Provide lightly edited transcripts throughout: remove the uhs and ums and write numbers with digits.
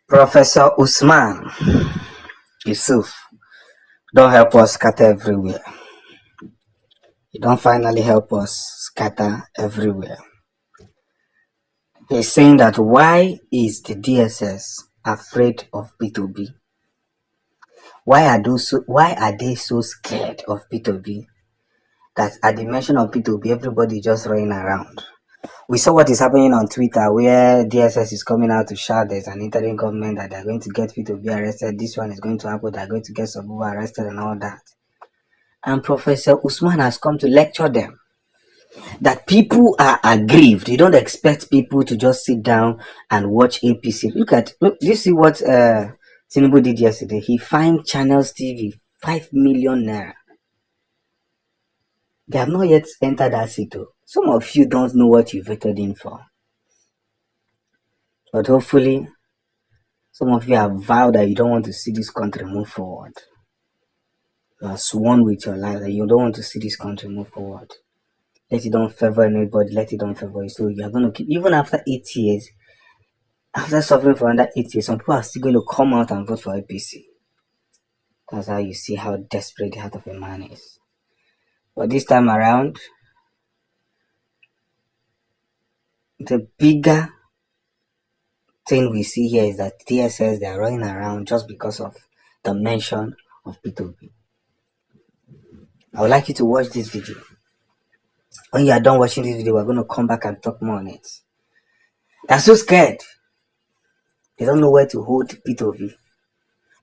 Professor Usman, Yusuf, don't help us scatter everywhere. You don't finally help us scatter everywhere. He's saying that why is the DSS afraid of P2B? Why are they so scared of P2B that at the mention of P2B everybody just running around? We saw what is happening on Twitter where DSS is coming out to shout there's an interim government that they're going to get P2B arrested, this one is going to happen, they're going to get some people arrested and all that. And Professor Usman has come to lecture them that people are aggrieved. You don't expect people to just sit down and watch APC. Look, you see what Tinubu did yesterday? He fined Channels TV 5 million naira. They have not yet entered that seat. Some of you don't know what you voted in for. But hopefully, some of you have vowed that you don't want to see this country move forward. You are sworn with your life that you don't want to see this country move forward. Let it don't favor anybody, let it don't favor you. So you are going to keep, even after 8 years, after suffering for under 8 years, some people are still going to come out and vote for APC. That's how you see how desperate the heart of a man is. But this time around, the bigger thing we see here is that DSS, they are running around just because of the mention of P2B. I would like you to watch this video. When you are done watching this video, we're going to come back and talk more on it. They're so scared. They don't know where to hold P2B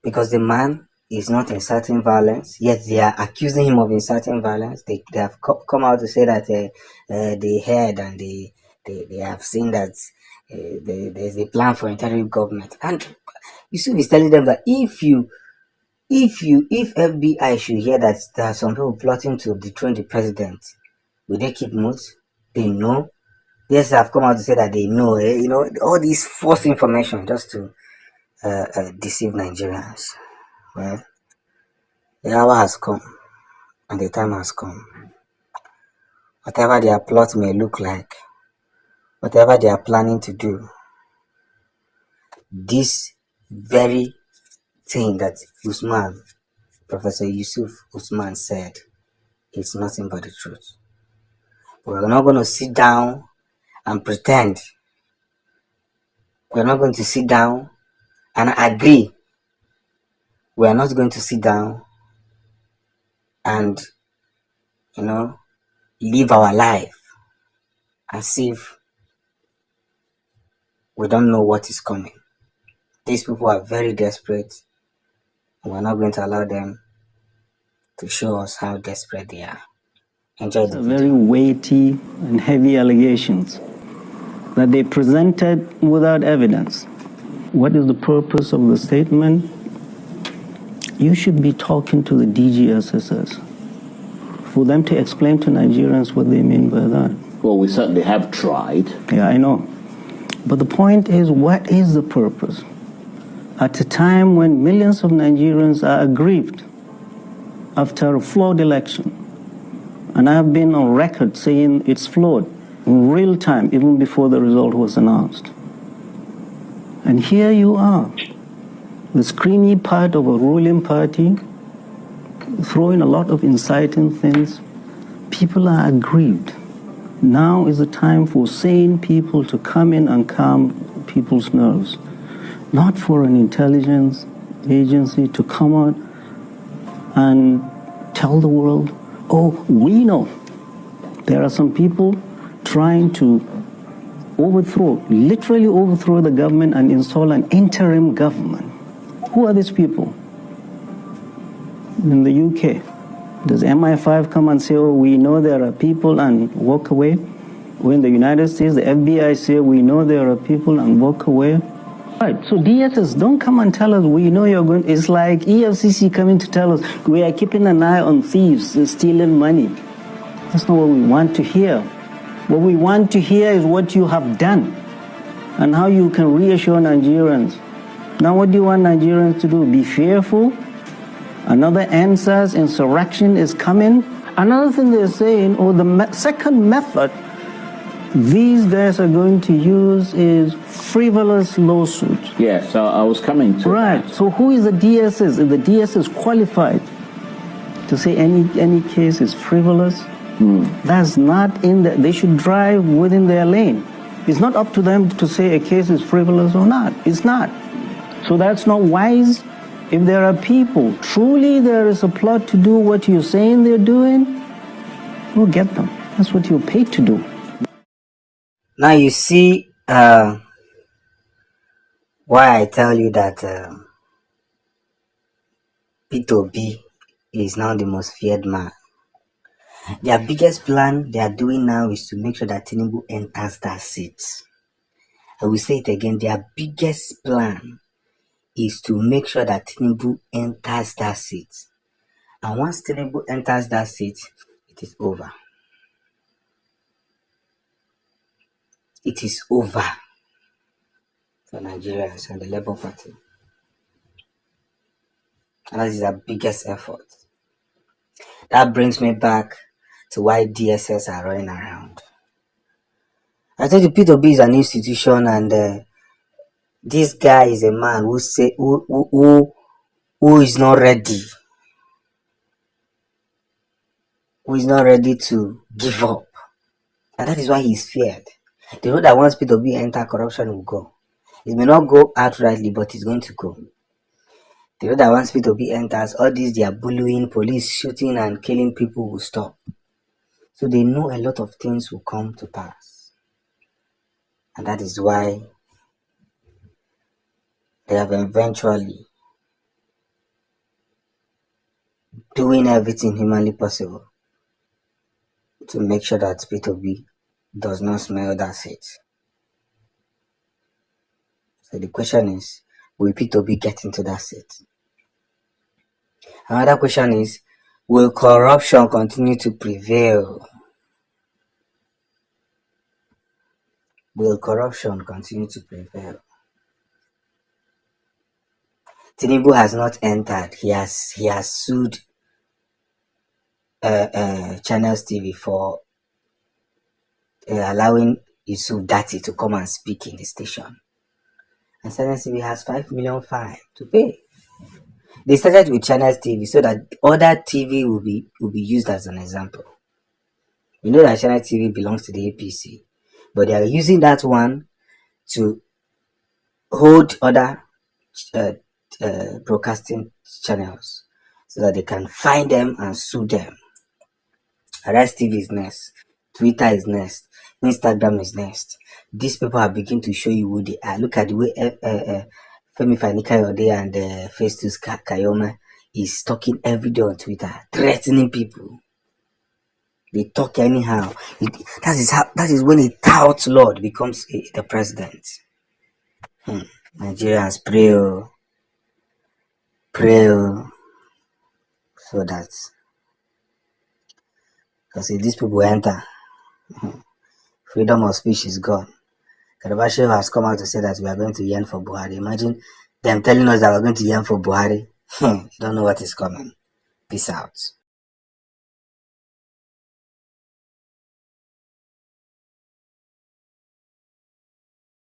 because the man is not inciting violence, yet they are accusing him of inciting violence. They have come out to say that they heard and they have seen that there's a plan for interim government. And Yusuf is telling them that if FBI should hear that there are some people plotting to dethrone the president, will they keep mute? They know. Yes, I've come out to say that they know. All these false information just to deceive Nigerians. Well, the hour has come and the time has come. Whatever their plot may look like, whatever they are planning to do, this very thing that Usman, Professor Yusuf Usman said, is nothing but the truth. We're not going to sit down and pretend. We're not going to sit down and agree. We are not going to sit down and, live our life as if we don't know what is coming. These people are very desperate, and we're not going to allow them to show us how desperate they are. Enjoy the video. Very weighty and heavy allegations that they presented without evidence. What is the purpose of the statement? You should be talking to the DGSSS for them to explain to Nigerians what they mean by that. Well, we certainly have tried. Yeah, I know. But the point is, what is the purpose? At a time when millions of Nigerians are aggrieved after a flawed election, and I have been on record saying it's flawed in real time, even before the result was announced. And here you are, the screamy part of a ruling party, throwing a lot of inciting things. People are aggrieved. Now is the time for sane people to come in and calm people's nerves. Not for an intelligence agency to come out and tell the world, oh, we know there are some people trying to literally overthrow the government and install an interim government. Who are these people? In the UK, does MI5 come and say, oh, we know there are people and walk away? Or in the United States, the FBI say, we know there are people and walk away? Right, so DSS, don't come and tell us, we know you're going, it's like EFCC coming to tell us, we are keeping an eye on thieves stealing money. That's not what we want to hear. What we want to hear is what you have done and how you can reassure Nigerians. Now what do you want Nigerians to do? Be fearful? Another answers, insurrection is coming? Another thing they're saying, the second method these guys are going to use is frivolous lawsuits. Yes, so I was coming to Right. that. So who is the DSS? Is the DSS qualified to say any case is frivolous? That's not in the, they should drive within their lane. It's not up to them to say a case is frivolous or not. It's not. So that's not wise. If there are people, truly there is a plot to do what you're saying they're doing, we'll get them. That's what you're paid to do. Now you see why I tell you that P2B is now the most feared man. Their biggest plan they are doing now is to make sure that Tinubu enters that seat. I will say it again, their biggest plan is to make sure that Tinubu enters that seat. And once Tinubu enters that seat, it is over. It is over for Nigerians and the Labour Party. And that is our biggest effort. That brings me back to why DSS are running around. I told you P2B is an institution, and this guy is a man who is not ready. Who is not ready to give up. And that is why he is feared. They know that once P2B enter, corruption will go. It may not go outrightly, but it's going to go. They know that once P2B enters, all these their bullying, police shooting and killing people will stop. So they know a lot of things will come to pass. And that is why they have eventually doing everything humanly possible to make sure that P2B does not smell that seat. So the question is, will P2B get into that seat? Another question is, will corruption continue to prevail? Will corruption continue to prevail? Tinubu has not entered. He has sued Channels TV for allowing Yusuf to come and speak in the station. And Channels TV has 5 million fine to pay. They started with Channels TV so that other TV will be used as an example. You know that Channels TV belongs to the APC, but they are using that one to hold other broadcasting channels so that they can find them and sue them. Arise TV is next, Twitter is next, Instagram is next. These people are beginning to show you who they are. Look at the way Femi Fani-Kayode and Festus Kayoma is talking every day on Twitter, threatening people. They talk anyhow. That is when a tout lord becomes the president. Nigerians pray so that, because if these people enter, freedom of speech is gone. Garbachev has come out to say that we are going to yearn for Buhari. Imagine them telling us that we're going to yearn for Buhari. You don't know what is coming. Peace out.